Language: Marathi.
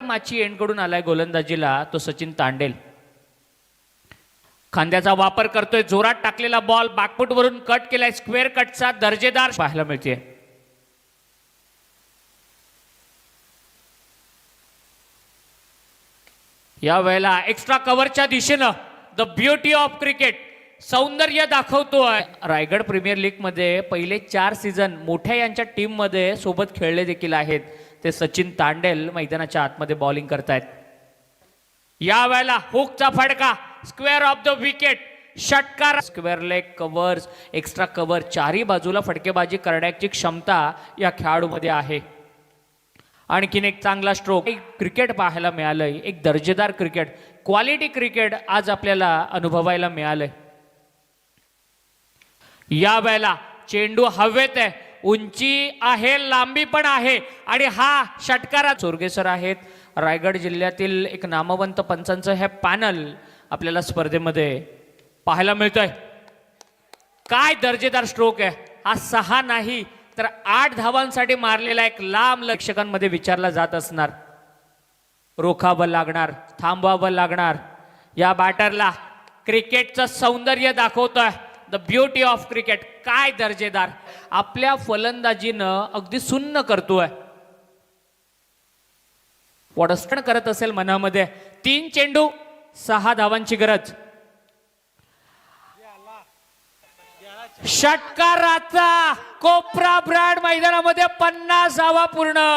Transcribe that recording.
माची एंडकडून आलाय गोलंदाजीला तो सचिन तांडेल. खांद्याचा वापर करतोय, जोरात टाकलेला बॉल बॅकफुट वरून कट केलाय, स्क्वेअर कटचा दर्जेदार पाहायला मिळते. या वेळेला एक्स्ट्रा कव्हरच्या दिशेनं द ब्युटी ऑफ क्रिकेट सौंदर्य दाखवतोय. रायगड प्रीमियर लीग मध्ये पहिले 4 सीझन मोठ्या यांच्या टीम मध्ये सोबत खेळले देखील आहेत. ते सचिन तांडेल मैदानाच्या आतमध्ये बॉलिंग करतायत. या वेळेला हुकचा फटका, स्क्वेअर ऑफ द विकेट, षटकार, square leg covers, extra cover, चारही बाजूला फटकेबाजी करण्याची क्षमता या खेळाडूमध्ये आहे. आणखीन एक चांगला स्ट्रोक, एक क्रिकेट पाहायला मिळालंय, एक दर्जेदार क्रिकेट, क्वालिटी क्रिकेट आज आपल्याला अनुभवायला मिळालंय. या वेळेला चेंडू हवेत आहे, उंची आहे, लांबी पण आहे आणि हा षटकारा. चोरगेसर आहेत रायगड जिल्ह्यातील एक नामवंत पंचांचं हे पॅनल आपल्याला स्पर्धेमध्ये पाहायला मिळतोय. काय दर्जेदार स्ट्रोक आहे हा. 6 नाही तर 8 धावांसाठी मारलेला एक लांब प्रेक्षकांमध्ये विचारला जात असणार. रोखावं लागणार, थांबवावं लागणार. या बॅटरला क्रिकेटचं सौंदर्य दाखवतोय, द ब्युटी ऑफ क्रिकेट. काय दर्जेदार, आपल्या फलंदाजीनं अगदी सुन्न करतोय. वडस्थण करत असेल मनामध्ये. 3 चेंडू 6 धावांची गरज. षटकाराचा कोपरा ब्रँड मैदानामध्ये 50 धावा पूर्ण.